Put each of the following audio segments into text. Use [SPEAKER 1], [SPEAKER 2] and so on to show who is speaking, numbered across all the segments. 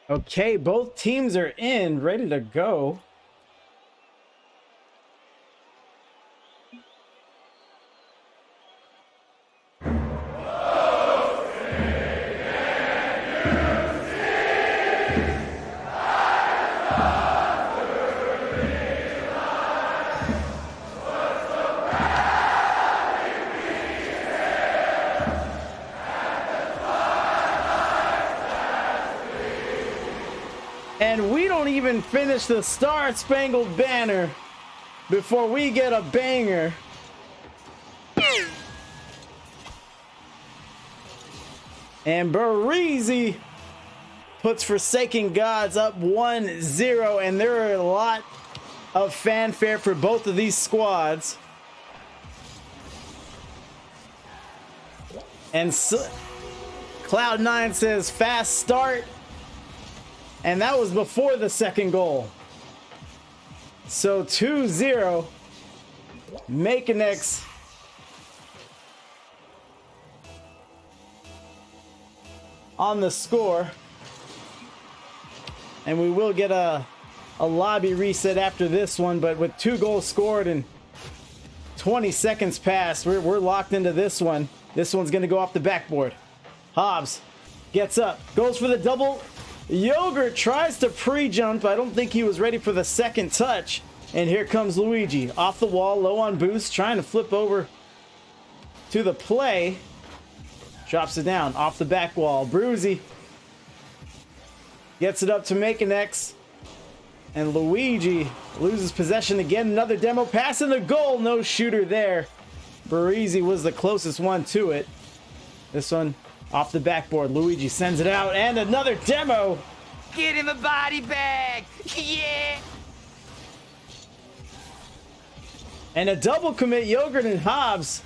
[SPEAKER 1] Okay, both teams are in, ready to go. And we don't even finish the Star Spangled Banner before we get a banger. And Barizi puts Forsaken Gods up 1-0, and there are a lot of fanfare for both of these squads. And Cloud9 says fast start. And that was before the second goal. So 2-0. Makenex on the score. And we will get a lobby reset after this one. But with 2 goals scored and 20 seconds passed, we're locked into this one. This one's going to go off the backboard. Hobbs gets up, goes for the double. Yogurt tries to pre-jump. I don't think he was ready for the second touch. And here comes Luigi. Off the wall, low on boost, trying to flip over to the play. Drops it down, off the back wall. Bruzy gets it up to Makenex. And Luigi loses possession again. Another demo pass in the goal. No shooter there. Barizi was the closest one to it. This one off the backboard. Luigi sends it out, and another demo.
[SPEAKER 2] Get him a body bag. Yeah.
[SPEAKER 1] And a double commit. Yogurt and Hobbs.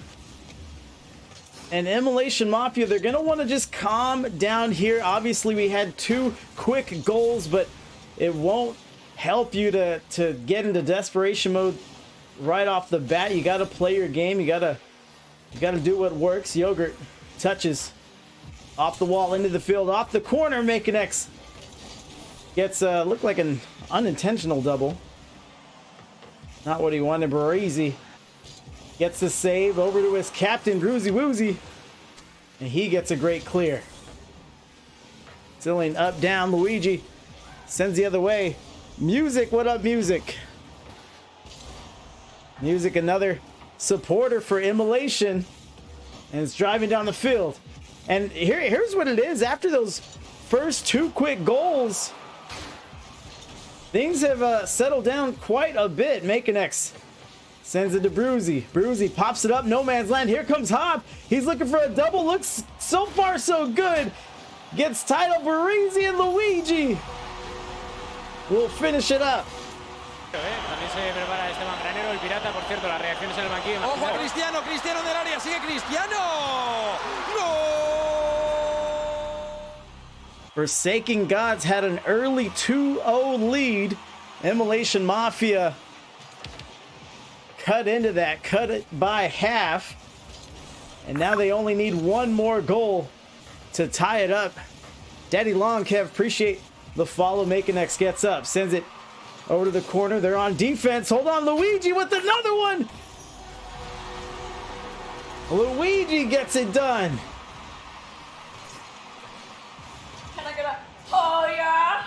[SPEAKER 1] And Immolation Mafia, they're going to want to just calm down here. Obviously, we had 2 quick goals, but it won't help you to get into desperation mode right off the bat. You got to play your game. You got to do what works. Yogurt touches off the wall into the field, off the corner. Makenex gets looked like an unintentional double. Not what he wanted. Barizi gets the save over to his captain, Bruzy Woozy, and he gets a great clear. Zillion up, down. Luigi sends the other way. Music, what up, Music? Music, another supporter for Immolation, and it's driving down the field. And here's what it is. After those first 2 quick goals, things have settled down quite a bit. Makenex sends it to Bruzy. Bruzy pops it up. No man's land. Here comes Hobb. He's looking for a double. Looks so far so good. Gets tied up. Barizi and Luigi will finish it up.
[SPEAKER 3] También se prepara Esteban Granero, el pirata, por cierto, las reacciones en el banquillo.
[SPEAKER 4] ¡Ojo a Cristiano! ¡Cristiano del área! ¡Sigue Cristiano! ¡No!
[SPEAKER 1] Forsaken Gods had an early 2-0 lead. Immolation Mafia cut into that, cut it by half. And now they only need 1 more goal to tie it up. Daddy Long Kev, appreciate the follow. Makenex gets up, sends it over to the corner. They're on defense. Hold on, Luigi with another one. Luigi gets it done.
[SPEAKER 5] Can I get a oh yeah?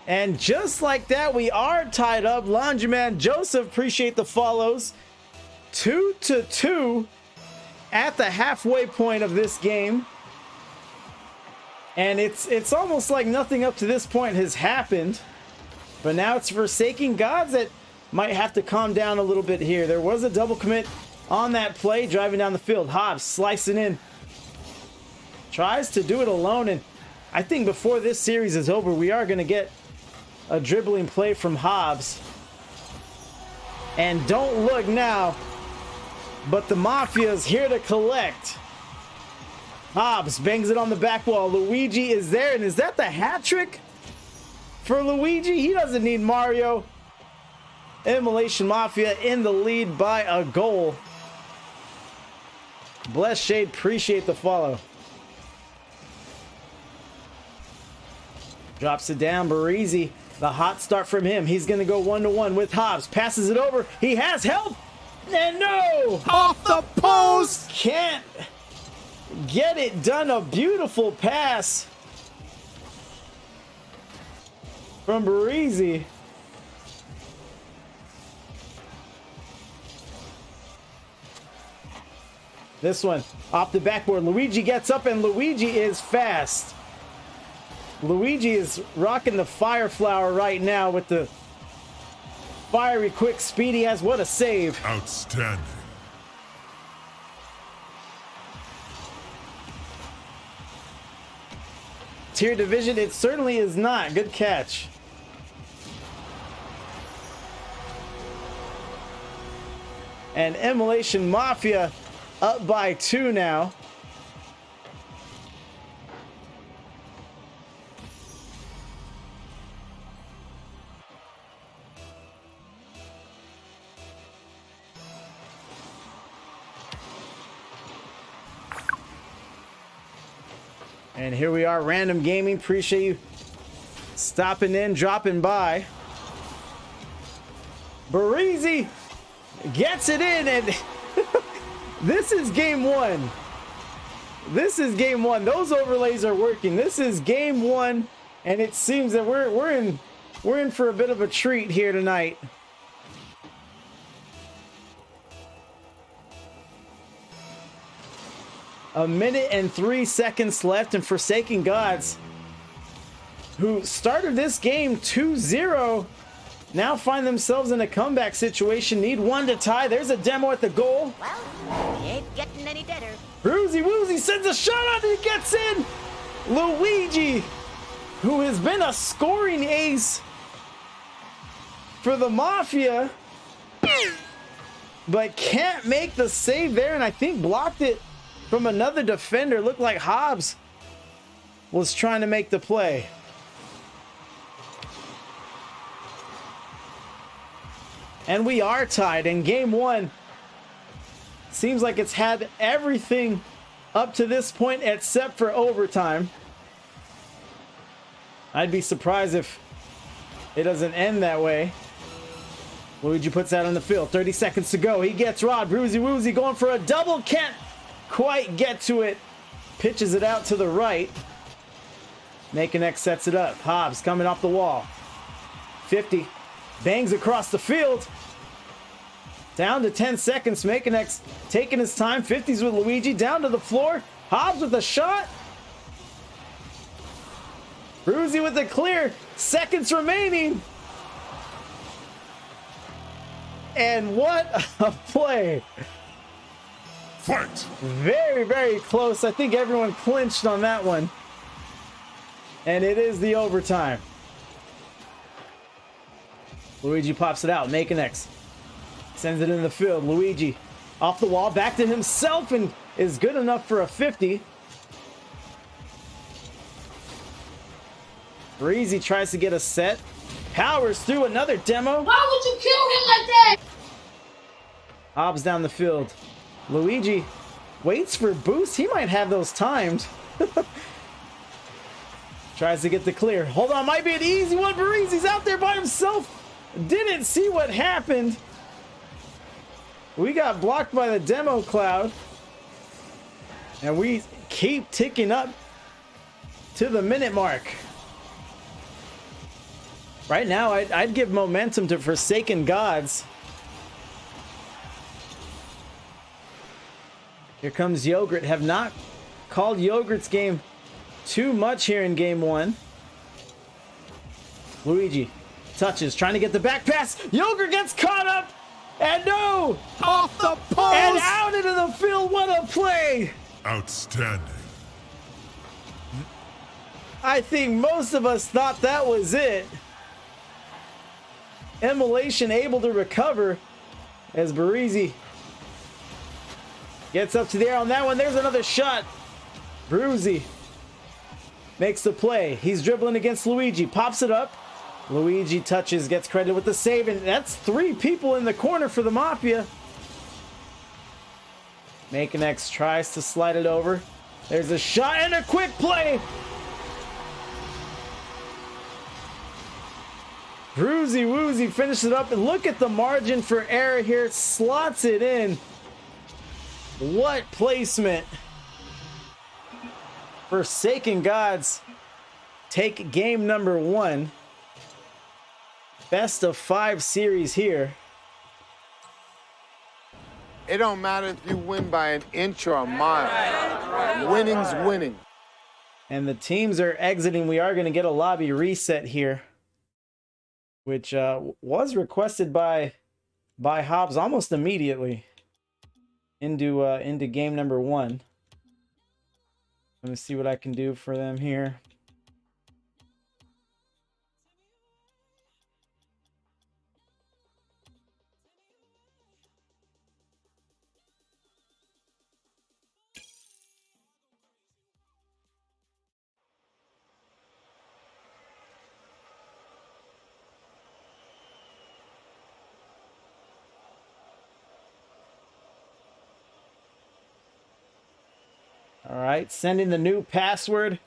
[SPEAKER 1] And just like that, we are tied up. Laundryman Joseph, appreciate the follows. 2-2 at the halfway point of this game. And it's almost like nothing up to this point has happened. But now it's Forsaken Gods that might have to calm down a little bit here. There was a double commit on that play, driving down the field. Hobbs slicing in. Tries to do it alone, and I think before this series is over, we are going to get a dribbling play from Hobbs. And don't look now, but the Mafia is here to collect. Hobbs bangs it on the back wall. Luigi is there, and is that the hat trick for Luigi? He doesn't need Mario. Immolation Mafia in the lead by a goal. Bless Shade, appreciate the follow. Drops it down. Barisi, the hot start from him. He's going to go 1-to-1 with Hobbs. Passes it over. He has help. And no!
[SPEAKER 4] Off the post!
[SPEAKER 1] Can't get it done. A beautiful pass from Barisi. This one off the backboard. Luigi gets up, and Luigi is fast. Luigi is rocking the fire flower right now with the fiery quick speed he has. What a save.
[SPEAKER 6] Outstanding.
[SPEAKER 1] Tier division, it certainly is not. Good catch. And Immolation Mafia up by 2 now. And here we are, Random Gaming. Appreciate you stopping in, dropping by. Barisi gets it in, and this is game 1. This is game 1. Those overlays are working. This is game 1, and it seems that we're in for a bit of a treat here tonight. A minute and 3 seconds left, and Forsaken Gods, who started this game 2-0, now find themselves in a comeback situation. Need 1 to tie. There's a demo at the goal.
[SPEAKER 7] Well, we ain't getting any better.
[SPEAKER 1] Bruzy Woozy sends a shot out and he gets in. Luigi, who has been a scoring ace for the Mafia, but can't make the save there, and I think blocked it from another defender. Looked like Hobbs was trying to make the play. And we are tied in game 1. Seems like it's had everything up to this point except for overtime. I'd be surprised if it doesn't end that way. Luigi puts that on the field. 30 seconds to go. He gets Rod. Bruzy Woozy going for a double. Can't quite get to it. Pitches it out to the right. Makenex sets it up. Hobbs coming off the wall. 50. Bangs across the field. Down to 10 seconds. Makenex taking his time. 50s with Luigi. Down to the floor. Hobbs with a shot. Bruzy with the clear. Seconds remaining. And what a play.
[SPEAKER 6] Fight!
[SPEAKER 1] Very, very close. I think everyone clinched on that one. And it is the overtime. Luigi pops it out. Makenex sends it in the field. Luigi off the wall. Back to himself and is good enough for a 50. Breezy tries to get a set. Powers through another demo.
[SPEAKER 5] Why would you kill him like that?
[SPEAKER 1] Hobbs down the field. Luigi waits for boost. He might have those timed. Tries to get the clear. Hold on, might be an easy one. Barisi's out there by himself. Didn't see what happened. We got blocked by the demo cloud. And we keep ticking up to the minute mark. Right now, I'd give momentum to Forsaken Gods. Here comes Yogurt. Have not called Yogurt's game too much here in game 1. Luigi touches, trying to get the back pass. Yogurt gets caught up, and no!
[SPEAKER 4] Off the post!
[SPEAKER 1] And out into the field. What a play!
[SPEAKER 6] Outstanding.
[SPEAKER 1] I think most of us thought that was it. Immolation able to recover as Barisi gets up to the air on that one. There's another shot. Bruzy makes the play. He's dribbling against Luigi. Pops it up. Luigi touches, gets credit with the save, and that's 3 people in the corner for the Mafia. Makenex tries to slide it over. There's a shot and a quick play. Bruisey Woozy finishes it up, and look at the margin for error here. Slots it in. What placement. Forsaken Gods take game number 1. Best of 5 series here.
[SPEAKER 8] It don't matter if you win by an inch or a mile. Winning's winning.
[SPEAKER 1] And the teams are exiting. We are going to get a lobby reset here, which was requested by Hobbs almost immediately into game number 1. Let me see what I can do for them here. All right, sending the new password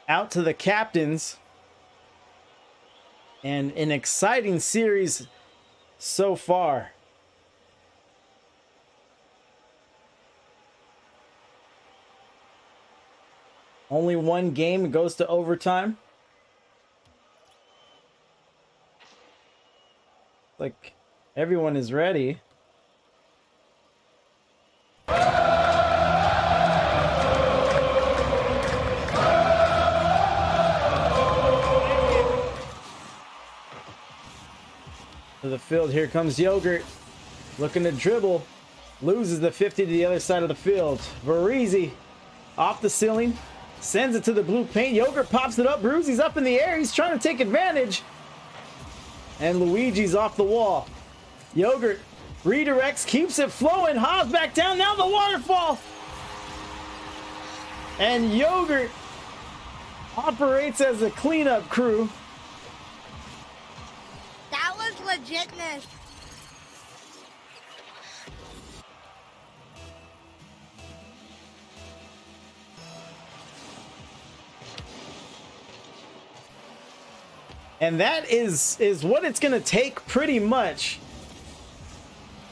[SPEAKER 1] out to the captains. And an exciting series so far. Only one game goes to overtime. Like everyone is ready. To the field, here comes Yogurt, looking to dribble, loses the 50 to the other side of the field. Varizi off the ceiling, sends it to the blue paint. Yogurt pops it up, Bruzy's up in the air, he's trying to take advantage. And Luigi's off the wall. Yogurt redirects, keeps it flowing, Hobbs back down, now the waterfall. And Yogurt operates as a cleanup crew.
[SPEAKER 5] That was legitness.
[SPEAKER 1] And that is what it's going to take pretty much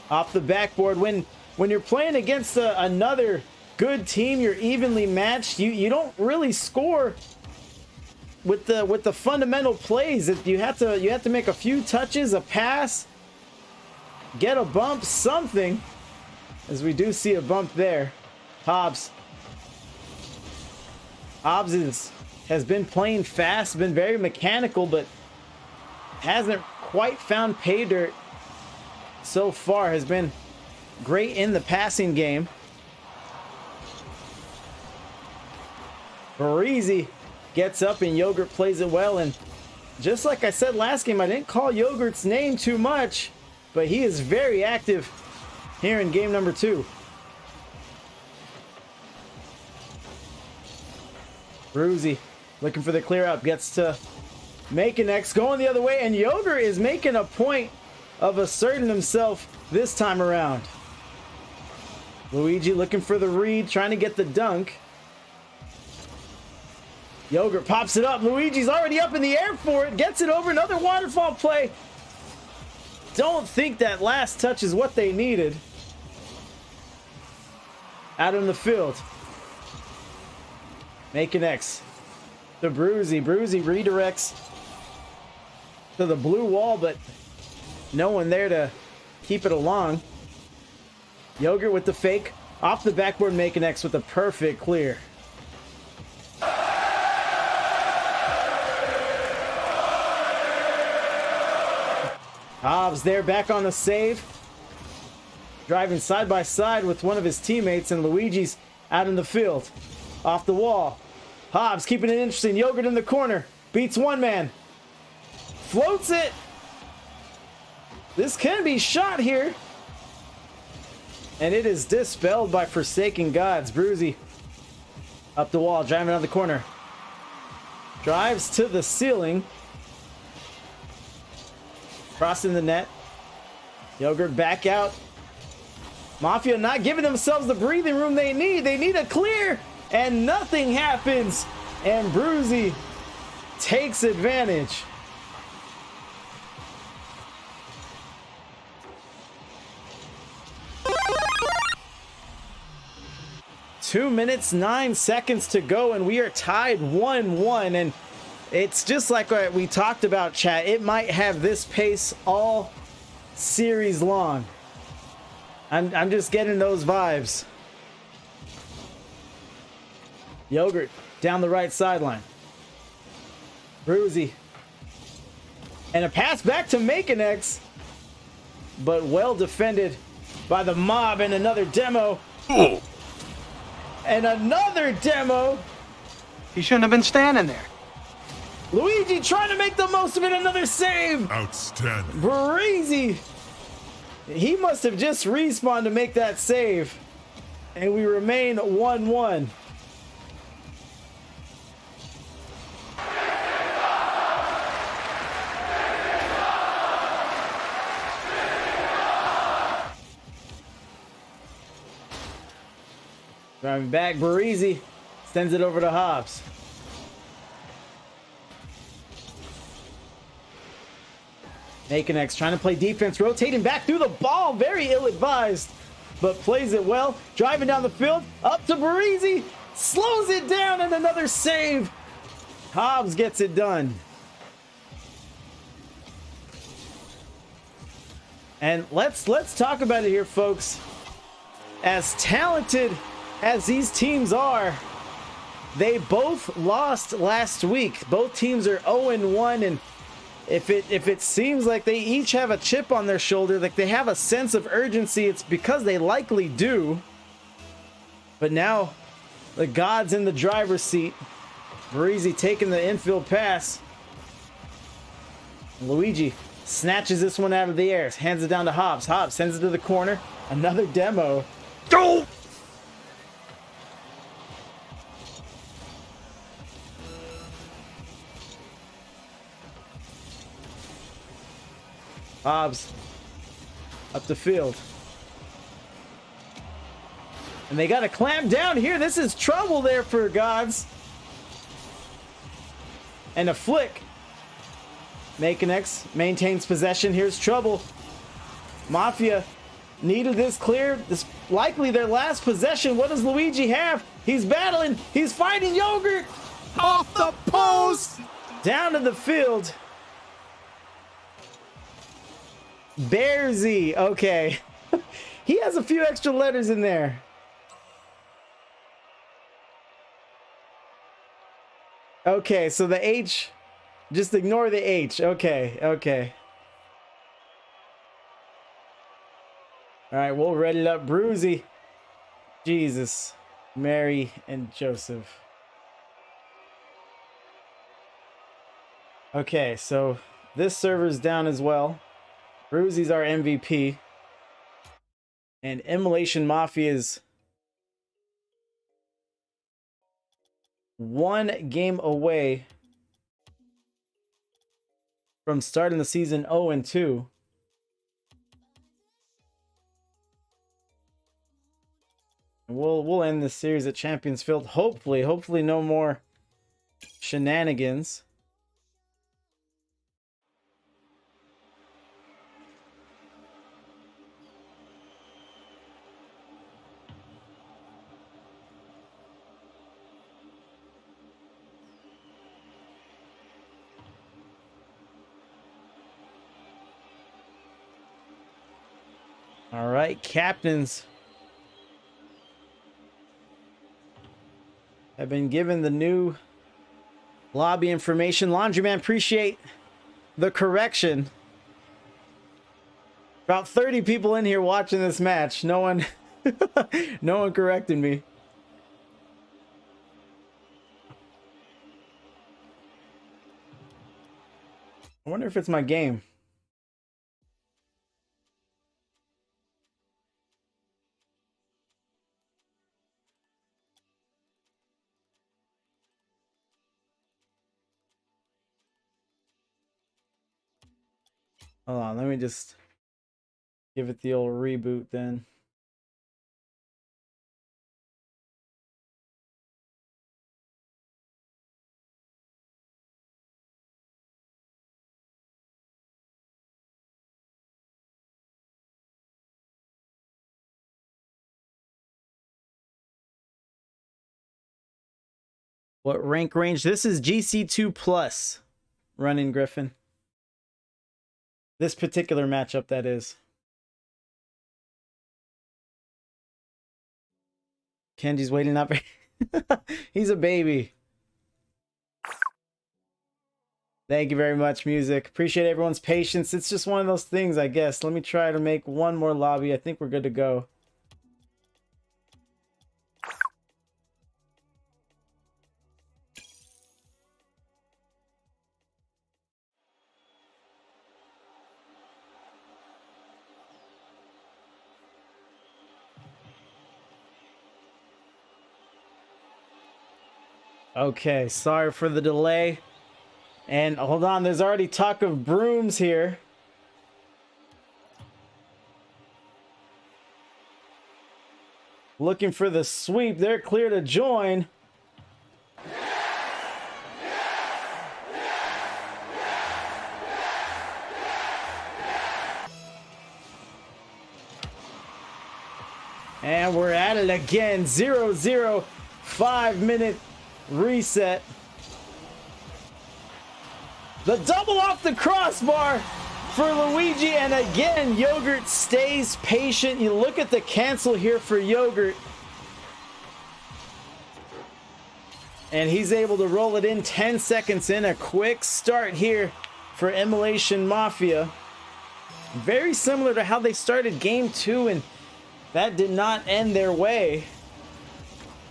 [SPEAKER 1] off the backboard. When you're playing against another good team, you're evenly matched, you don't really score with the fundamental plays. You have to make a few touches, a pass, get a bump, something. As we do see a bump there. Hobbs has been playing fast, been very mechanical, but hasn't quite found pay dirt so far. Has been great in the passing game. Varizi gets up and Yogurt plays it well, and just like I said last game, I didn't call Yogurt's name too much, but he is very active here in game number 2. Bruzy looking for the clear out, gets to Makenex, going the other way, and Yogurt is making a point of asserting himself this time around. Luigi looking for the read, trying to get the dunk. Yogurt pops it up. Luigi's already up in the air for it. Gets it over. Another waterfall play. Don't think that last touch is what they needed. Out in the field. Makenex to Bruzy. Bruzy redirects to the blue wall, but no one there to keep it along. Yogurt with the fake. Off the backboard, Makenex with a perfect clear. Hobbs there, back on the save. Driving side by side with one of his teammates, and Luigi's out in the field. Off the wall. Hobbs keeping it interesting. Yogurt in the corner. Beats one man. Floats it. This can be shot here. And it is dispelled by Forsaken Gods. Bruzy up the wall, driving out the corner. Drives to the ceiling. Crossing the net. Yogurt back out. Mafia not giving themselves the breathing room they need. They need a clear, and nothing happens. And Bruzy takes advantage. 2 minutes, 9 seconds to go, and we are tied 1-1. And it's just like what we talked about, chat. It might have this pace all series long. I'm just getting those vibes. Yogurt down the right sideline. Bruzy. And a pass back to Makenex. But well defended by the mob, and another demo. And another demo.
[SPEAKER 9] He shouldn't have been standing there.
[SPEAKER 1] Luigi trying to make the most of it. Another save.
[SPEAKER 6] Outstanding.
[SPEAKER 1] Breezy. He must have just respawned to make that save. And we remain 1-1. Driving back, Breezy sends it over to Hobbs. Makenex trying to play defense, rotating back through the ball. Very ill-advised, but plays it well. Driving down the field, up to Breezy. Slows it down, and another save. Hobbs gets it done. And let's talk about it here, folks. As talented as these teams are, they both lost last week. Both teams are 0-1, and if it seems like they each have a chip on their shoulder, like they have a sense of urgency, it's because they likely do. But now the God's in the driver's seat. Breezy taking the infield pass. Luigi snatches this one out of the air, hands it down to Hobbs. Hobbs sends it to the corner. Another demo. Go! Hobbs up the field. And they got to clamp down here. This is trouble there for Gods. And a flick. Makenex maintains possession. Here's trouble. Mafia needed this clear. This likely their last possession. What does Luigi have? He's battling. He's fighting Yogurt.
[SPEAKER 8] Off the post.
[SPEAKER 1] Down to the field. Bearsy. Okay. He has a few extra letters in there. Okay, so the H, just ignore the H. Okay, okay. All right, we'll ready it up. Bruzy. Jesus, Mary, and Joseph. Okay, so this server's down as well. Bruzy's our MVP. And Immolation Mafia is 1 game away from starting the season 0-2. And we'll end this series at Champions Field. Hopefully no more shenanigans. All right, captains have been given the new lobby information. Laundryman, appreciate the correction. About 30 people in here watching this match. No one, no one corrected me. I wonder if it's my game. Hold on, let me just give it the old reboot then. What rank range? This is GC2 plus running Griffin. This particular matchup, that is. Kenji's waiting up. He's a baby. Thank you very much, music. Appreciate everyone's patience. It's just one of those things, I guess. Let me try to make one more lobby. I think we're good to go. Okay, sorry for the delay. And hold on, there's already talk of brooms here. Looking for the sweep. They're clear to join. And we're at it again. 0-0, 5-minute reset. The double off the crossbar for Luigi, and again, Yogurt stays patient. You look at the cancel here for Yogurt, and he's able to roll it in 10 seconds in. A quick start here for Immolation Mafia. Very similar to how they started game 2, and that did not end their way.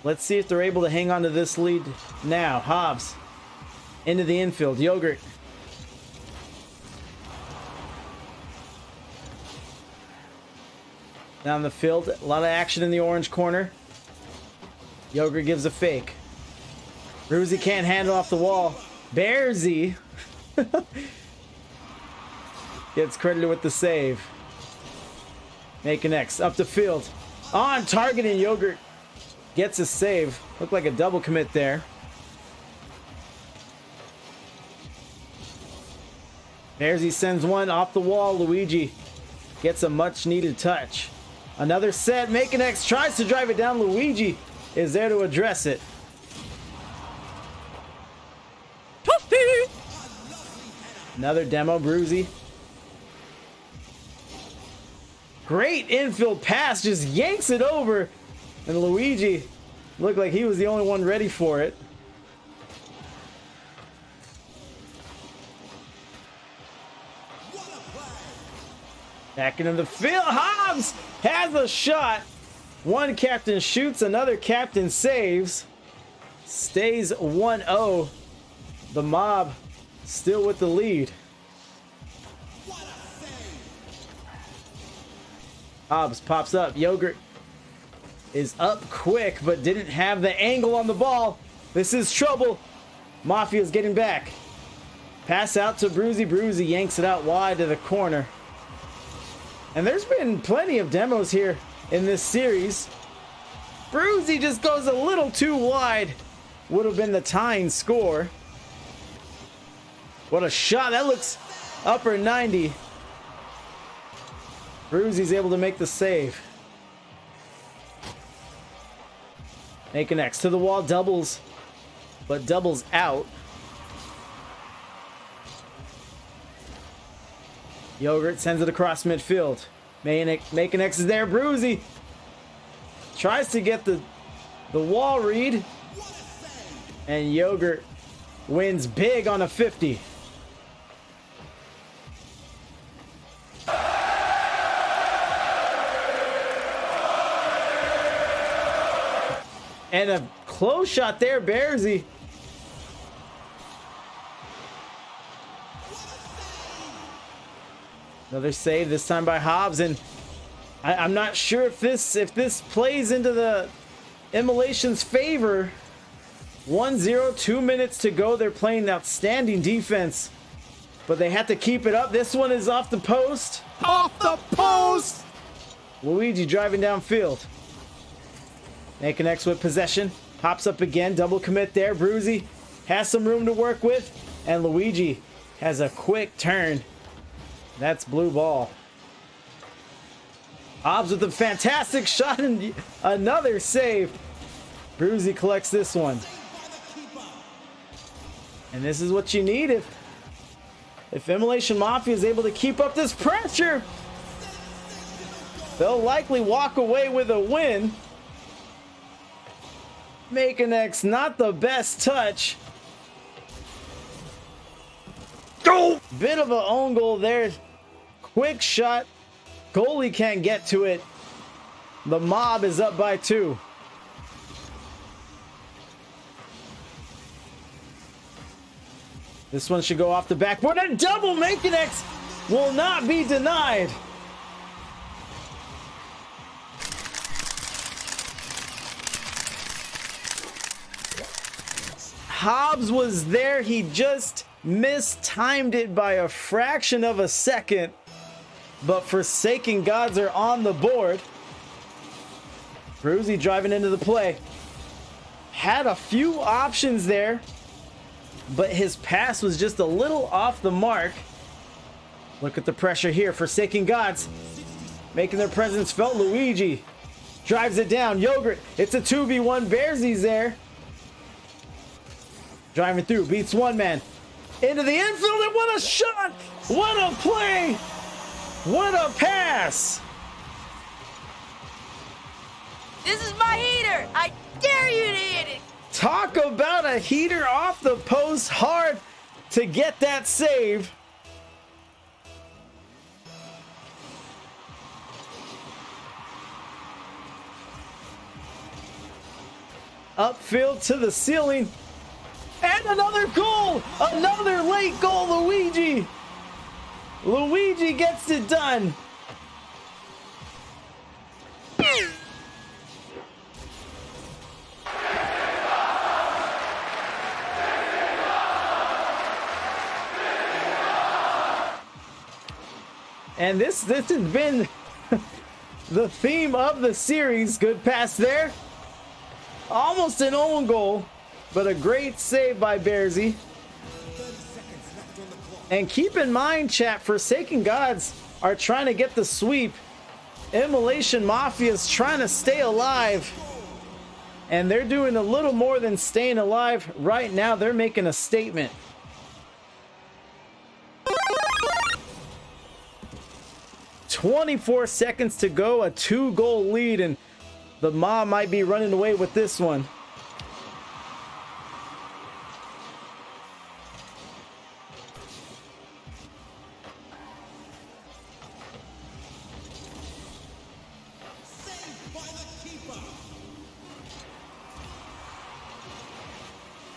[SPEAKER 1] Let's see if they're able to hang on to this lead now. Hobbs into the infield. Yogurt. Down the field. A lot of action in the orange corner. Yogurt gives a fake. Bruzy can't handle off the wall. Bearsy gets credited with the save. Making X up the field. On target, and Yogurt gets a save. Looked like a double commit there. Bearsy sends one off the wall. Luigi gets a much needed touch. Another set. Making X tries to drive it down. Luigi is there to address it. Another demo. Bruzy. Great infield pass. Just yanks it over. And Luigi looked like he was the only one ready for it. Back into the field. Hobbs has a shot. One captain shoots, another captain saves. Stays 1-0. The mob still with the lead. Hobbs pops up. Yogurt is up quick, but didn't have the angle on the ball. This is trouble. Mafia's getting back. Pass out to Bruzy. Bruzy yanks it out wide to the corner. And there's been plenty of demos here in this series. Bruzy just goes a little too wide. Would have been the tying score. What a shot. That looks upper 90. Bruzy's able to make the save. Making X to the wall. Doubles. But doubles out. Yogurt sends it across midfield. Making X is there. Bruzy tries to get the wall read. And Yogurt wins big on a 50. And a close shot there, Bearsy. Another save, this time by Hobbs, and I'm not sure if this plays into the Immolation's favor. 1-0, 2 minutes to go. They're playing outstanding defense, but they have to keep it up. This one is off the post.
[SPEAKER 8] Off the post!
[SPEAKER 1] Luigi driving downfield. Making X with possession. Hops up again. Double commit there. Bruzy has some room to work with. And Luigi has a quick turn. That's blue ball. Hobbs with a fantastic shot and another save. Bruzy collects this one. And this is what you need if Immolation Mafia is able to keep up this pressure. They'll likely walk away with a win. Making X not the best touch. Go! Bit of an own goal there. Quick shot. Goalie can't get to it. The mob is up by 2. This one should go off the backboard. A double Making X will not be denied. Hobbs was there. He just mistimed it by a fraction of a second. But Forsaken Gods are on the board. Bruzy driving into the play. Had a few options there, but his pass was just a little off the mark. Look at the pressure here. Forsaken Gods making their presence felt. Luigi drives it down. Yogurt. It's a 2v1. Bearsy's there. Driving through. Beats one man. Into the infield. And what a shot. What a play. What a pass.
[SPEAKER 5] This is my heater. I dare you to hit it.
[SPEAKER 1] Talk about a heater off the post. Hard to get that save. Upfield to the ceiling. And another goal. Another late goal, Luigi. Luigi gets it done. And this has been the theme of the series. Good pass there. Almost an own goal, but a great save by Bearsy. And keep in mind, chat, Forsaken Gods are trying to get the sweep. Immolation Mafia is trying to stay alive. And they're doing a little more than staying alive. Right now, they're making a statement. "24 seconds to go, a 2-goal lead, and the mob might be running away with this one."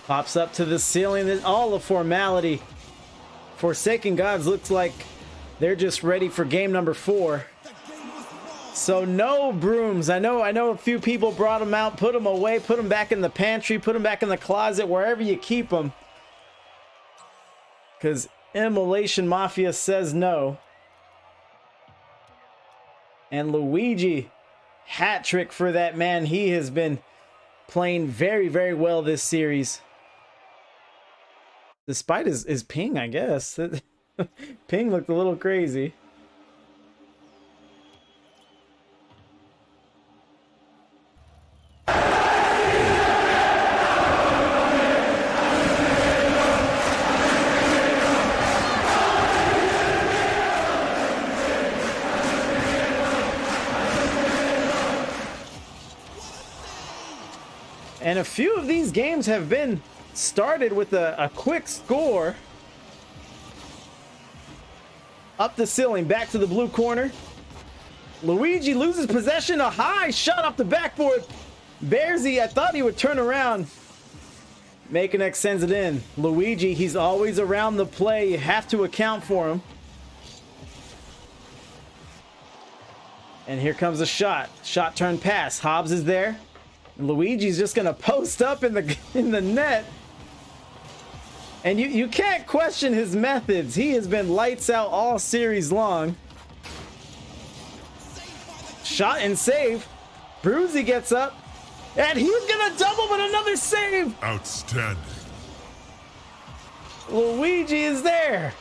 [SPEAKER 1] Pops up to the ceiling. All a formality. Forsaken Gods looks like they're just ready for game number 4. So no brooms. I know a few people brought them out, put them away, put them back in the pantry, put them back in the closet, wherever you keep them. Because Immolation Mafia says no. And Luigi, hat trick for that man. He has been playing very, very well this series. Despite his ping, I guess. Ping looked a little crazy. And a few of these games have been started with a quick score. Up the ceiling, back to the blue corner. Luigi loses possession. A high shot off the backboard. Bearsy, I thought he would turn around. Making X sends it in. Luigi, he's always around the play. You have to account for him. And here comes a shot. Shot turn pass. Hobbs is there. And Luigi's just gonna post up in the net. And you can't question his methods. He has been lights out all series long. Shot and save. Bruzy gets up. And he's gonna double with another save.
[SPEAKER 6] Outstanding.
[SPEAKER 1] Luigi is there.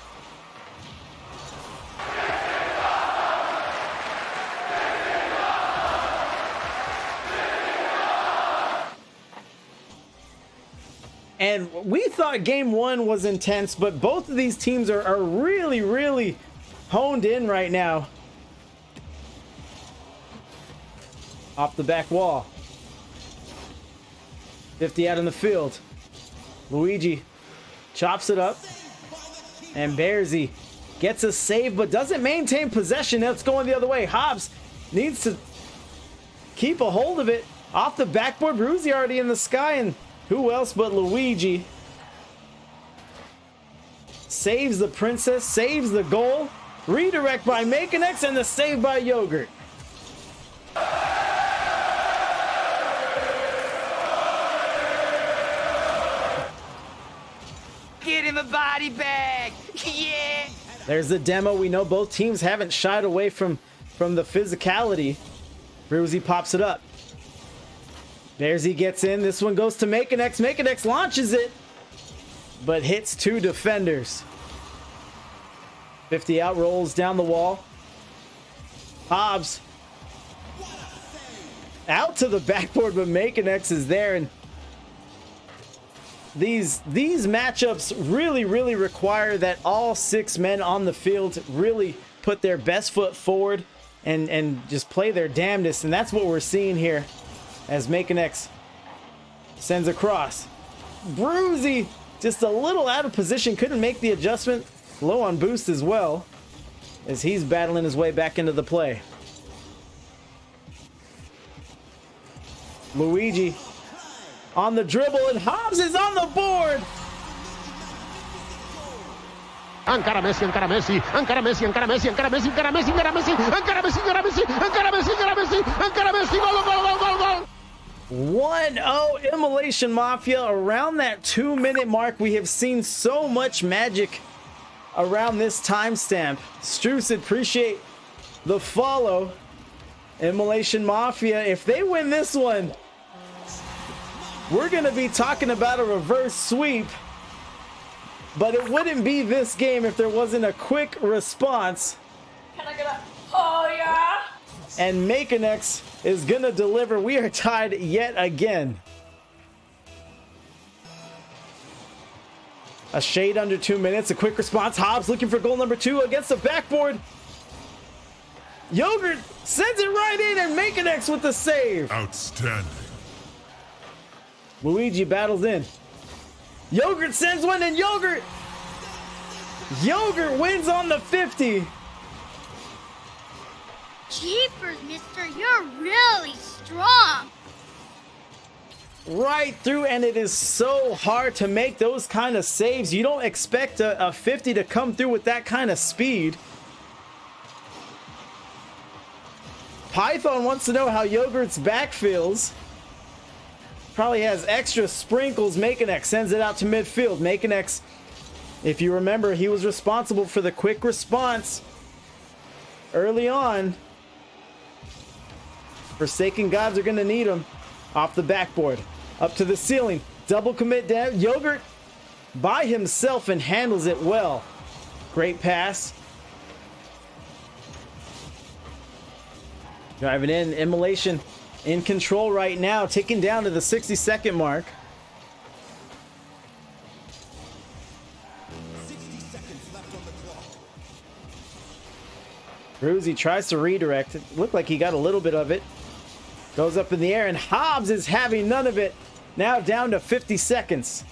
[SPEAKER 1] And we thought game one was intense, but both of these teams are really, really honed in right now. Off the back wall. 50 out in the field. Luigi chops it up. And Bearsy gets a save, but doesn't maintain possession. That's going the other way. Hobbs needs to keep a hold of it. Off the backboard, Bruzy already in the sky, and who else but Luigi? Saves the princess, saves the goal. Redirect by Makenex, and the save by Yogurt.
[SPEAKER 2] Get in the body bag. Yeah.
[SPEAKER 1] There's the demo. We know both teams haven't shied away from the physicality. Bruzy pops it up. Bearsy gets in. This one goes to Makenex. Makenex launches it, but hits two defenders. 50 out, rolls down the wall. Hobbs out to the backboard, but Makenex is there. And these matchups really, really require that all 6 men on the field really put their best foot forward and just play their damnedest. And that's what we're seeing here as Makenex sends across. Bruzy just a little out of position, couldn't make the adjustment. Low on boost as well, as he's battling his way back into the play. Luigi on the dribble, and Hobbs is on the board.
[SPEAKER 8] Encara Messi, encara Messi, encara Messi, encara Messi, encara Messi, encara Messi, encara Messi, encara Messi, encara Messi, encara Messi, encara Messi, encara Messi, gol, gol, gol, gol, gol.
[SPEAKER 1] 1-0 Immolation Mafia. Around that 2-minute mark, we have seen so much magic around this timestamp. Struce, appreciate the follow. Immolation Mafia, if they win this one, we're gonna be talking about a reverse sweep. But it wouldn't be this game if there wasn't a quick response.
[SPEAKER 5] Can I get a oh yeah?
[SPEAKER 1] And Makenex is gonna deliver. We are tied yet again. A shade under 2 minutes. A quick response. Hobbs looking for goal number 2 against the backboard. Yogurt sends it right in, and Makenex with the save.
[SPEAKER 6] Outstanding.
[SPEAKER 1] Luigi battles in. Yogurt sends one, and Yogurt wins on the 50.
[SPEAKER 5] Jeepers, mister, you're really strong.
[SPEAKER 1] Right through, and it is so hard to make those kind of saves. You don't expect a 50 to come through with that kind of speed. Python wants to know how Yogurt's back feels. Probably has extra sprinkles. Makenex sends it out to midfield. Makenex, if you remember, he was responsible for the quick response early on. Forsaken Gods are going to need him. Off the backboard, up to the ceiling, double commit down. Yogurt by himself and handles it well. Great pass. Driving in, Immolation in control right now, ticking down to the 60-second mark.
[SPEAKER 4] 60 seconds left on the clock.
[SPEAKER 1] Bruzy tries to redirect. It looked like he got a little bit of it. Goes up in the air, and Hobbs is having none of it. Now down to 50 seconds.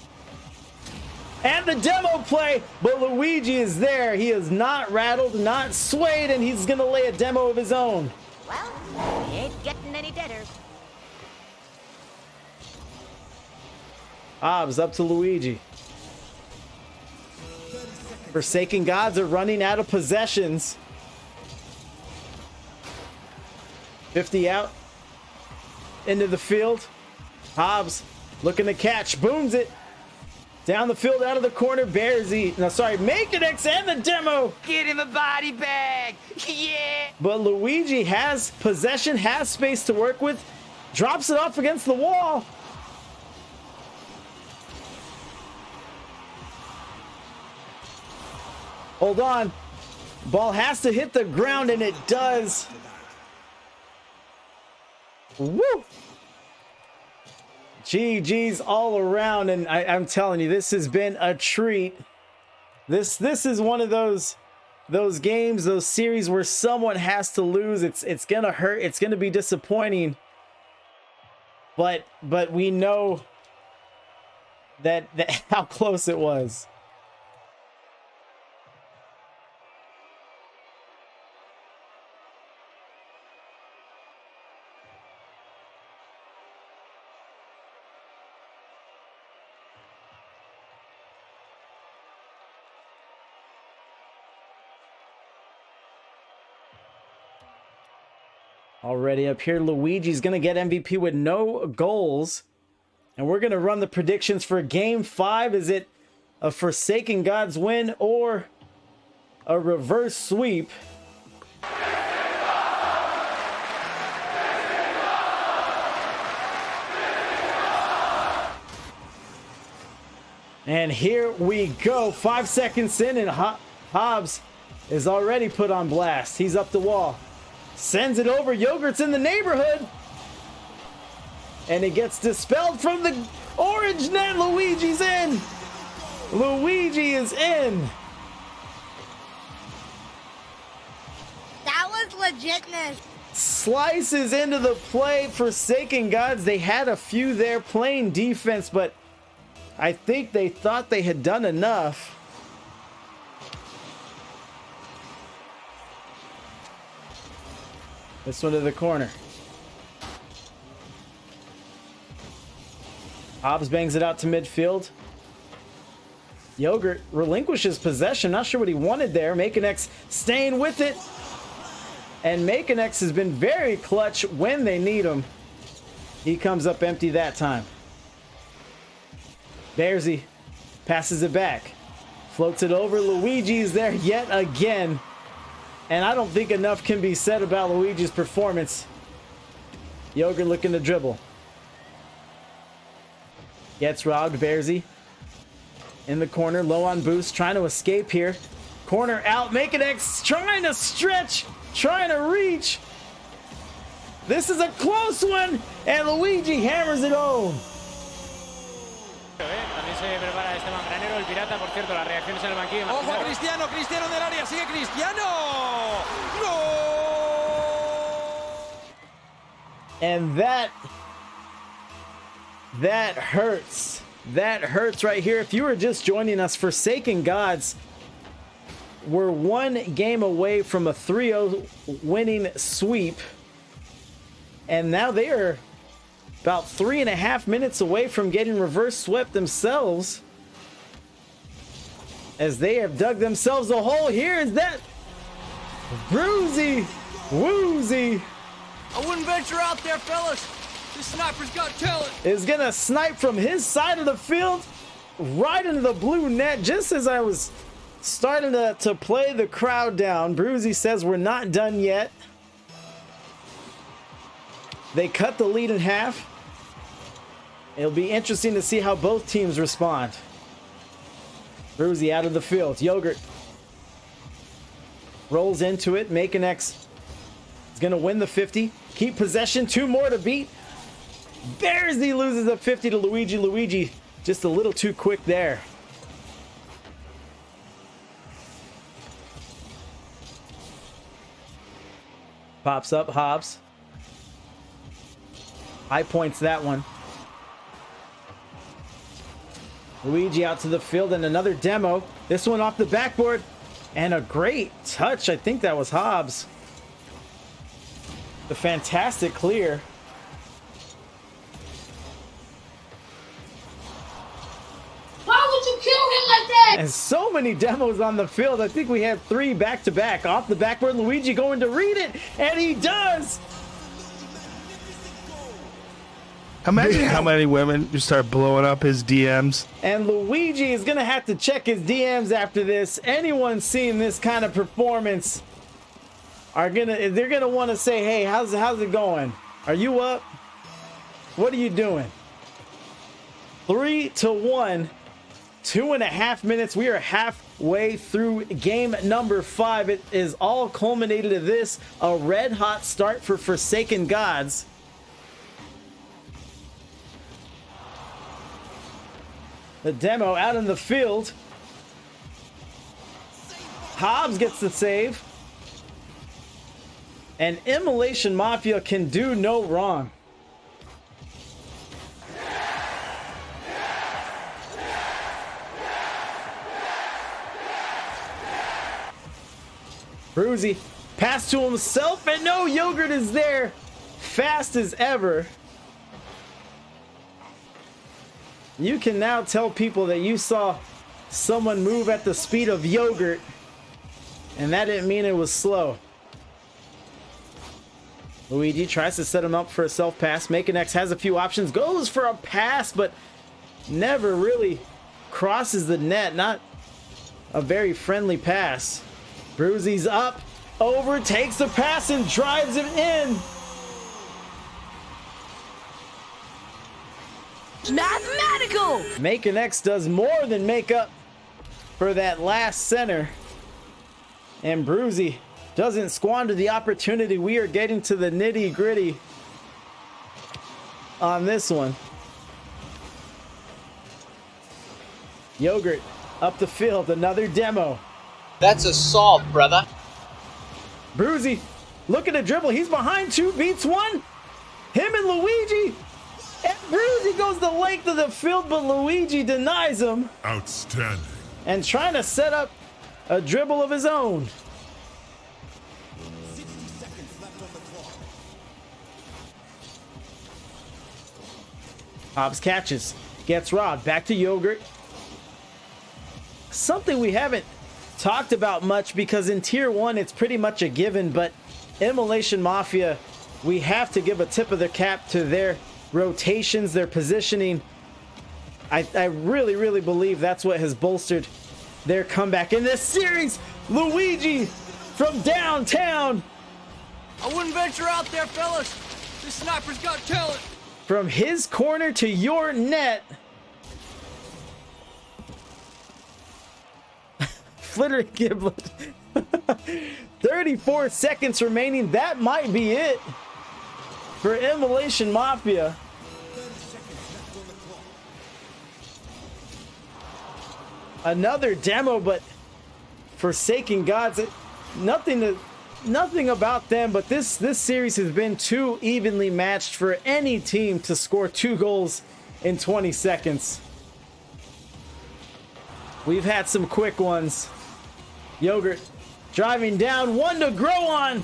[SPEAKER 1] And the demo play, but Luigi is there. He is not rattled, not swayed, and he's going to lay a demo of his own.
[SPEAKER 7] Well, he ain't getting any deader.
[SPEAKER 1] Hobbs up to Luigi. Forsaken Gods are running out of possessions. 50 out. Into the field. Hobbs looking to catch. Booms it. Down the field, out of the corner. Makenex and the demo.
[SPEAKER 2] Get in the body bag. Yeah.
[SPEAKER 1] But Luigi has possession, has space to work with. Drops it off against the wall. Hold on. Ball has to hit the ground, and it does. Woo! GG's all around, and I'm telling you, this has been a treat. This is one of those games, those series where someone has to lose. It's gonna hurt. It's gonna be disappointing. But we know that how close it was. Already up here, Luigi's going to get MVP with no goals. And we're going to run the predictions for Game 5. Is it a Forsaken Gods win or a reverse sweep? And here we go. 5 seconds in, and Hobbs is already put on blast. He's up the wall. Sends it over. Yogurt's in the neighborhood. And it gets dispelled from the orange net. Luigi's in. Luigi is in.
[SPEAKER 5] That was legitness.
[SPEAKER 1] Slices into the play. Forsaken Gods. They had a few there playing defense, but I think they thought they had done enough. This one to the corner. Hobbs bangs it out to midfield. Yogurt relinquishes possession. Not sure what he wanted there. Makenex staying with it. And Makenex has been very clutch when they need him. He comes up empty that time. Bearsy passes it back. Floats it over. Luigi's there yet again. And I don't think enough can be said about Luigi's performance. Yogurt looking to dribble. Gets robbed. Bearsy in the corner. Low on boost. Trying to escape here. Corner out. Makenex trying to stretch. Trying to reach. This is a close one. And Luigi hammers it home.
[SPEAKER 3] También se prepara Esteban Granero, el pirata, por cierto, las reacciones en el banquillo.
[SPEAKER 4] Ojo, Cristiano en el área, sigue Cristiano. ¡Gol!
[SPEAKER 1] And that hurts. That hurts right here. If you were just joining us, Forsaken Gods were one game away from a 3-0 winning sweep. And now they are about 3.5 minutes away from getting reverse swept themselves, as they have dug themselves a hole. Here is that Bruzy Woozy.
[SPEAKER 4] I wouldn't venture out there, fellas. This sniper's got talent.
[SPEAKER 1] Is gonna snipe from his side of the field right into the blue net, just as I was starting to play the crowd down. Bruzy says we're not done yet. They cut the lead in half. It'll be interesting to see how both teams respond. Bruzy out of the field. Yogurt rolls into it. Makenex is going to win the 50. Keep possession. 2 more to beat. Bearsy loses the 50 to Luigi. Luigi just a little too quick there. Pops up. Hobbs. High points that one. Luigi out to the field, and another demo. This one off the backboard. And a great touch. I think that was Hobbs. The fantastic clear.
[SPEAKER 5] Why would you kill him like that?
[SPEAKER 1] And so many demos on the field. I think we had 3 back-to-back. Off the backboard, Luigi going to read it, and he does.
[SPEAKER 10] Imagine how many women just start blowing up his DMs.
[SPEAKER 1] And Luigi is going to have to check his DMs after this. Anyone seeing this kind of performance they're going to want to say, hey, how's it going? Are you up? What are you doing? 3-1, 2.5 minutes. We are halfway through game number 5. It is all culminated to this, a red hot start for Forsaken Gods. The demo out in the field. Hobbs gets the save. And Immolation Mafia can do no wrong. Bruzy, pass to himself, and no, Yogurt is there. Fast as ever. You can now tell people that you saw someone move at the speed of Yogurt, and that didn't mean it was slow. Luigi tries to set him up for a self-pass. Makenex has a few options, goes for a pass, but never really crosses the net. Not a very friendly pass. Bruzy's up, over, takes the pass, and drives it in.
[SPEAKER 5] Mathematical!
[SPEAKER 1] Makenex does more than make up for that last center. And Bruzy doesn't squander the opportunity. We are getting to the nitty-gritty on this one. Yogurt up the field, another demo.
[SPEAKER 11] That's assault, brother.
[SPEAKER 1] Bruzy, look at the dribble. He's behind 2, beats 1. Him and Luigi. And Bruzy goes the length of the field, but Luigi denies him.
[SPEAKER 6] Outstanding.
[SPEAKER 1] And trying to set up a dribble of his own.
[SPEAKER 4] 60 seconds left on the clock.
[SPEAKER 1] Hobbs catches, gets robbed, back to Yogurt. Something we haven't talked about much because in Tier 1 it's pretty much a given, but Immolation Mafia, we have to give a tip of the cap to their rotations, their positioning. I really believe that's what has bolstered their comeback in this series. Luigi from downtown.
[SPEAKER 4] I wouldn't venture out there, fellas. This sniper's got talent.
[SPEAKER 1] From his corner to your net. Flitter Giblet. 34 seconds remaining. That might be it for Immolation Mafia. Another demo, but Forsaken Gods, nothing about them, but this series has been too evenly matched for any team to score 2 goals in 20 seconds. We've had some quick ones. Yogurt driving down, 1 to grow on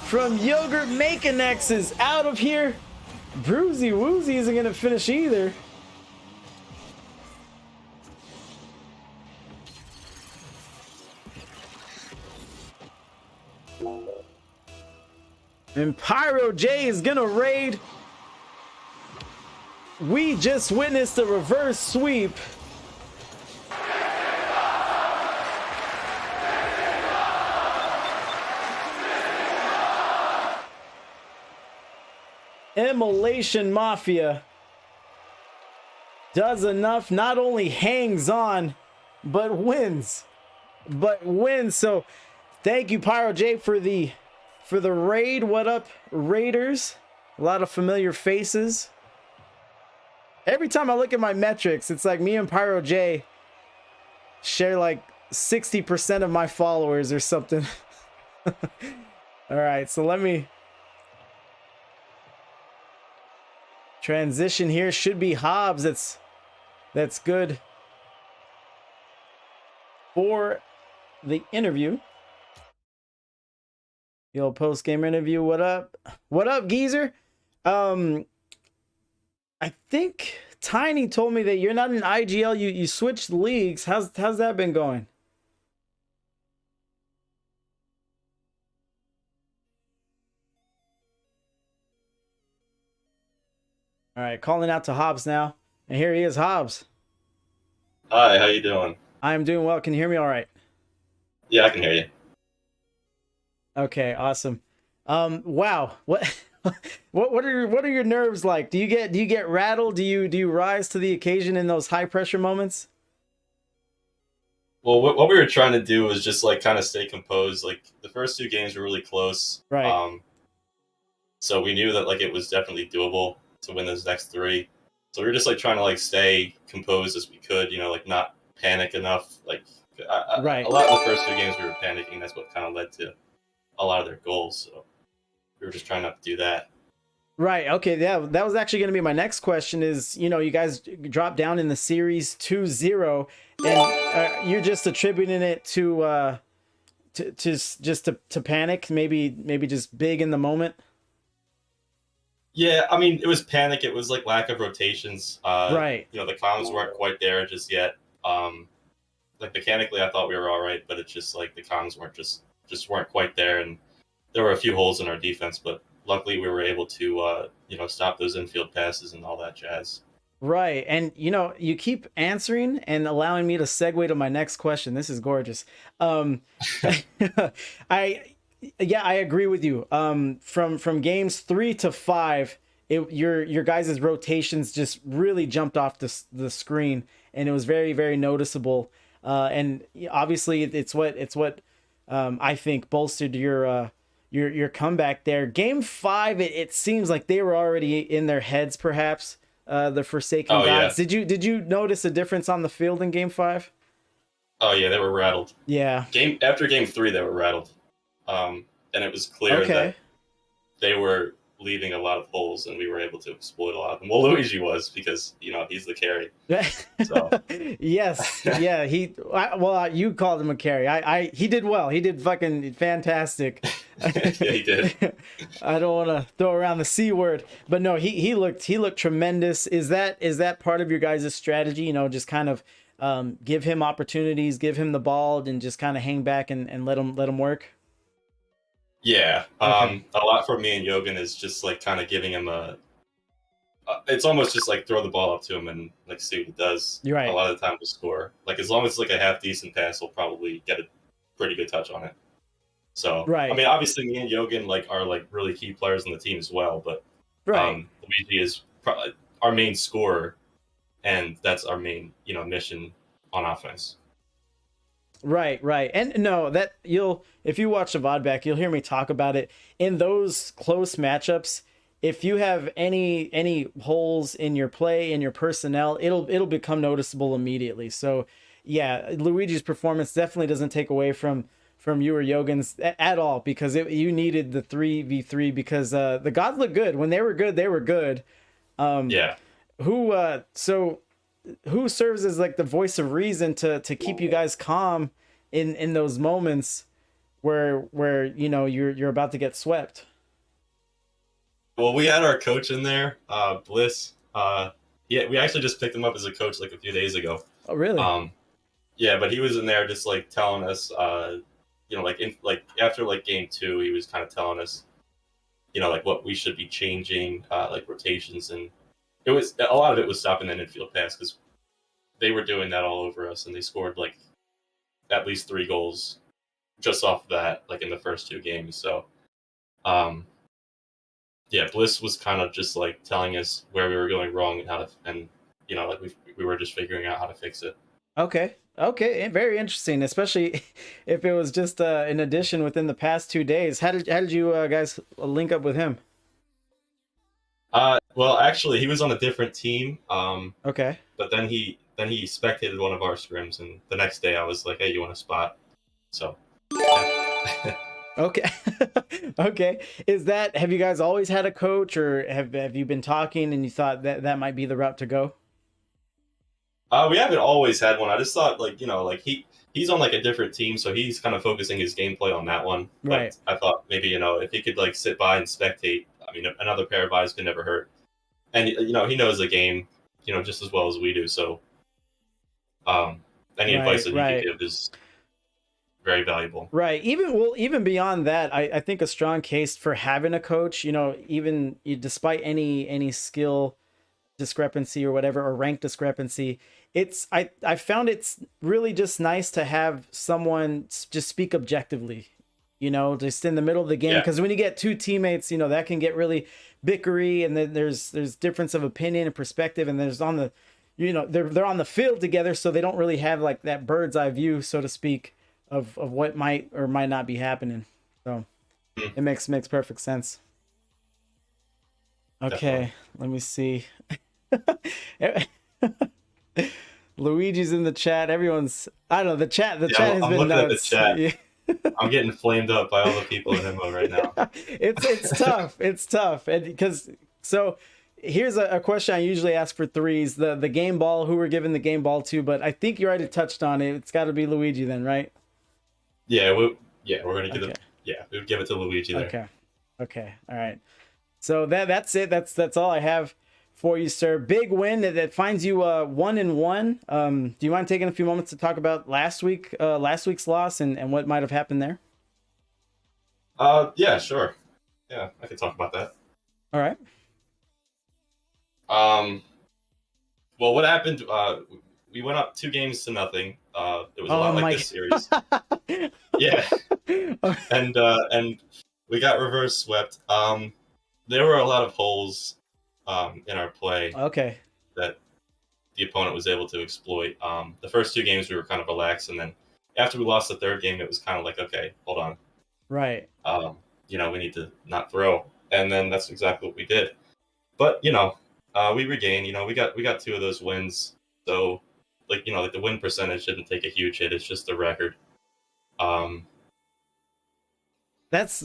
[SPEAKER 1] from Yogurt. Makenex is out of here. Bruzy Woozy isn't going to finish either. And Pyro J is going to raid. We just witnessed a reverse sweep. Immolation Mafia does enough, not only hangs on, but wins. So thank you, Pyro J, for the raid. What up, Raiders? A lot of familiar faces. Every time I look at my metrics, it's like me and Pyro J share like 60% of my followers or something. All right, so let me transition here. Should be Hobbs. That's good for the interview. Yo, post-game interview. What up? What up, geezer? I think Tiny told me that you're not in IGL. You switched leagues. How's that been going? All right, calling out to Hobbs now. And here he is, Hobbs.
[SPEAKER 12] Hi, how you doing?
[SPEAKER 1] I'm doing well. Can you hear me all right?
[SPEAKER 12] Yeah, I can hear you.
[SPEAKER 1] Okay, awesome. Wow. What are your nerves like? Do you get rattled? Do you rise to the occasion in those high pressure moments?
[SPEAKER 12] Well, what we were trying to do was just like kind of stay composed. Like the first 2 games were really close.
[SPEAKER 1] Right.
[SPEAKER 12] So we knew that like it was definitely doable to win those next 3. So we were just like trying to like stay composed as we could, you know, like not panic enough. Like
[SPEAKER 1] Right.
[SPEAKER 12] a lot of the first 2 games we were panicking. That's what kind of led to a lot of their goals. So we were just trying not to do that.
[SPEAKER 1] Right. Okay. Yeah, that was actually going to be my next question. Is, you know, you guys dropped down in the series 2-0, and you're just attributing it to panic, maybe just big in the moment.
[SPEAKER 12] Yeah, I mean, it was panic. It was like lack of rotations.
[SPEAKER 1] Right.
[SPEAKER 12] You know, the comms weren't quite there just yet. Like mechanically, I thought we were all right, but it's just like the comms weren't just weren't quite there, and there were a few holes in our defense. But luckily, we were able to you know, stop those infield passes and all that jazz.
[SPEAKER 1] Right. And, you know, you keep answering and allowing me to segue to my next question. This is gorgeous. I agree with you. From games 3 to 5, your guys' rotations just really jumped off the screen, and it was very, very noticeable. And obviously it's what I think bolstered your comeback there. Game 5, it seems like they were already in their heads, perhaps. The Forsaken Gods.
[SPEAKER 12] Yeah.
[SPEAKER 1] Did you notice a difference on the field in Game 5?
[SPEAKER 12] Oh yeah, they were rattled.
[SPEAKER 1] Yeah.
[SPEAKER 12] After game 3, they were rattled, and it was clear that they were leaving a lot of holes, and we were able to exploit a lot of them. Well, Luigi was, because, you know, he's the carry. So.
[SPEAKER 1] Yes, yeah. You called him a carry. He did well. He did fucking fantastic.
[SPEAKER 12] Yeah, he did.
[SPEAKER 1] I don't want to throw around the C word, but no, he looked tremendous. Is that part of your guys' strategy? You know, just kind of give him opportunities, give him the ball, and just kind of hang back and let him work.
[SPEAKER 12] Yeah,
[SPEAKER 1] Okay.
[SPEAKER 12] a lot for me and Yogan is just like kind of giving him it's almost just like throw the ball up to him and like see what he does.
[SPEAKER 1] You're right.
[SPEAKER 12] A lot of the time to score. Like as long as it's like a half decent pass, he'll probably get a pretty good touch on it. So
[SPEAKER 1] Right.
[SPEAKER 12] I mean, obviously me and Yogan like are like really key players on the team as well, but
[SPEAKER 1] Right.
[SPEAKER 12] Luigi is probably our main scorer, and that's our main, you know, mission on offense.
[SPEAKER 1] Right. And no, if you watch the VOD back, you'll hear me talk about it. In those close matchups, if you have any holes in your play, in your personnel, it'll become noticeable immediately. So yeah, Luigi's performance definitely doesn't take away from you or Yogan's at all, because you needed the 3v3, because the gods look good. When they were good, they were good.
[SPEAKER 12] Yeah.
[SPEAKER 1] Who serves as like the voice of reason to keep you guys calm in those moments where you know you're about to get swept?
[SPEAKER 12] Well, we had our coach in there, Bliss. Yeah, we actually just picked him up as a coach like a few days ago.
[SPEAKER 1] Oh, really?
[SPEAKER 12] Yeah, but he was in there just like telling us, you know, like after like game 2, he was kind of telling us, you know, like what we should be changing, like rotations, and it was a lot of it was stopping that infield pass, because they were doing that all over us, and they scored like at least 3 goals just off of that, like in the first 2 games. So, yeah, Bliss was kind of just like telling us where we were going wrong and how to, and you know, like we were just figuring out how to fix it.
[SPEAKER 1] Okay, very interesting, especially if it was just an addition within the past 2 days. How did you guys link up with him?
[SPEAKER 12] Well, actually, he was on a different team.
[SPEAKER 1] Okay.
[SPEAKER 12] But then he spectated one of our scrims, and the next day I was like, "Hey, you want a spot?" So. Yeah.
[SPEAKER 1] Okay. Okay. Have you guys always had a coach, or have you been talking and you thought that might be the route to go?
[SPEAKER 12] We haven't always had one. I just thought, like, you know, like he's on like a different team, so he's kind of focusing his gameplay on that one.
[SPEAKER 1] Right.
[SPEAKER 12] But I thought maybe, you know, if he could like sit by and spectate, I mean, another pair of eyes could never hurt. And you know, he knows the game, you know, just as well as we do. So, any advice that he could give is very valuable.
[SPEAKER 1] Right. Even beyond that, I think a strong case for having a coach, you know, even despite any skill discrepancy or whatever, or rank discrepancy, I found it's really just nice to have someone just speak objectively, you know, just in the middle of the game. Because when you get 2 teammates, you know, that can get really bickery, and then there's difference of opinion and perspective, and there's on the, you know, they're on the field together, so they don't really have like that bird's eye view, so to speak, of what might or might not be happening. So it makes perfect sense. Okay, Definitely. Let me see. Luigi's in the chat. Everyone's, I don't know, the chat has
[SPEAKER 12] I'm
[SPEAKER 1] been
[SPEAKER 12] looking at the
[SPEAKER 1] nuts.
[SPEAKER 12] chat.
[SPEAKER 1] Yeah.
[SPEAKER 12] I'm getting flamed up by all the people in Himo right now.
[SPEAKER 1] It's tough. It's tough. And because so here's a question I usually ask for threes. The game ball, who we're giving the game ball to, but I think you already touched on it. It's got to be Luigi then, right?
[SPEAKER 12] Yeah, we're gonna give it. Yeah, we would give it to Luigi there.
[SPEAKER 1] Okay. All right. So that's it. That's all I have for you, sir. Big win that finds you 1-1. Do you mind taking a few moments to talk about last week's loss and what might have happened there?
[SPEAKER 12] Yeah, sure. Yeah, I can talk about that.
[SPEAKER 1] All right.
[SPEAKER 12] Well, what happened? We went up 2-0. It was a lot like this series. Yeah. And we got reverse swept. There were a lot of holes in our play.
[SPEAKER 1] Okay.
[SPEAKER 12] That the opponent was able to exploit. The first 2 games we were kind of relaxed, and then after we lost the 3rd game, it was kind of like, okay, hold on.
[SPEAKER 1] Right.
[SPEAKER 12] We need to not throw, and then that's exactly what we did. But we regained. We got 2 of those wins. So, like the win percentage didn't take a huge hit. It's just the record.
[SPEAKER 1] That's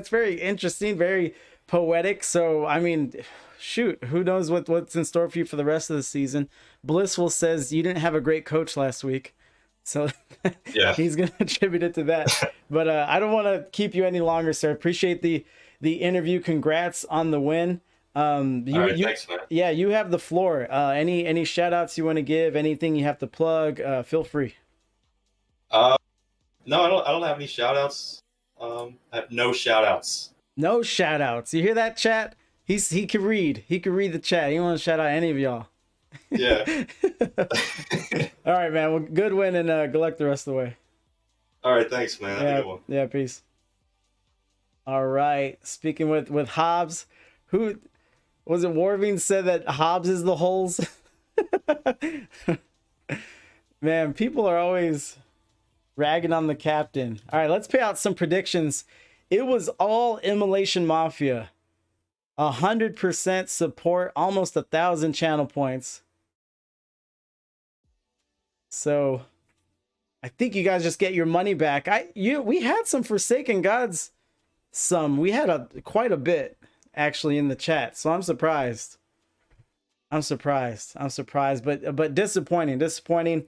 [SPEAKER 1] very interesting, very poetic. So I mean, shoot, who knows what's in store for you for the rest of the season? Blissful says you didn't have a great coach last week, so yeah, he's gonna attribute it to that. But I don't want to keep you any longer, sir. Appreciate the interview. Congrats on the win.
[SPEAKER 12] Thanks, man.
[SPEAKER 1] Yeah, you have the floor. Any shout outs you want to give? Anything you have to plug? Feel free.
[SPEAKER 12] No, I don't have any shout outs. I have no shout outs.
[SPEAKER 1] No shout outs. You hear that, chat? He can read. He can read the chat. He don't want to shout out any of y'all.
[SPEAKER 12] Yeah.
[SPEAKER 1] All right, man. Well, good win, and good luck the rest of the way.
[SPEAKER 12] All right, thanks, man. Have a good one.
[SPEAKER 1] Yeah, peace. All right. Speaking with Hobbs, who was it? Warving said that Hobbs is the holes. Man, people are always ragging on the captain. All right, let's pay out some predictions. It was all Immolation Mafia. 100% support, almost 1,000 channel points. So I think you guys just get your money back. We had some Forsaken Gods. We had quite a bit actually in the chat. So I'm surprised. But disappointing.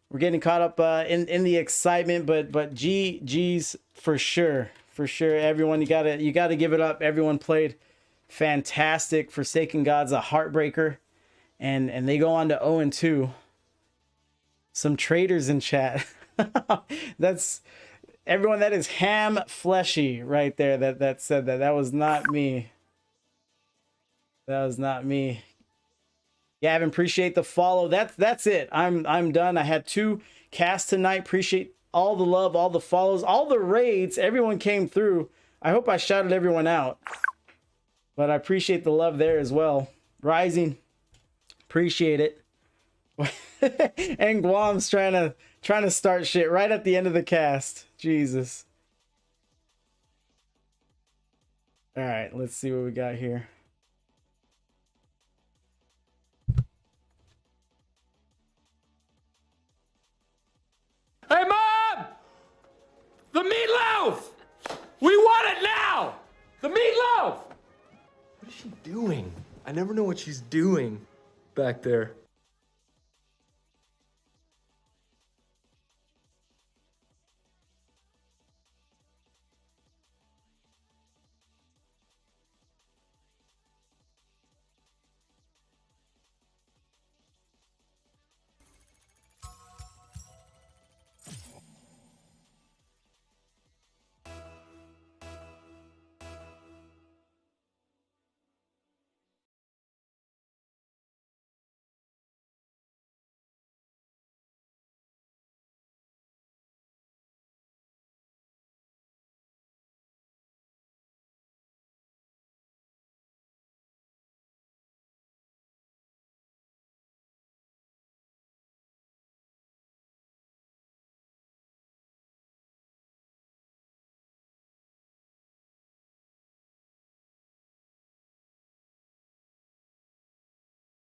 [SPEAKER 1] We're getting caught up in the excitement, but G's for sure. Everyone, you gotta give it up. Everyone played fantastic. Forsaken Gods a heartbreaker, and they go on to 0-2. Some traders in chat. That's everyone. That is Ham Fleshy right there. That said that. That was not me. Gavin, appreciate the follow. That's it. I'm done. I had 2 casts tonight. Appreciate all the love, all the follows, all the raids. Everyone came through. I hope I shouted everyone out. But I appreciate the love there as well. Rising, appreciate it. And Guam's trying to start shit right at the end of the cast. Jesus. All right, let's see what we got here.
[SPEAKER 4] Hey, Mom! The meatloaf! We want it now! The meatloaf!
[SPEAKER 13] What is she doing? I never know what she's doing back there.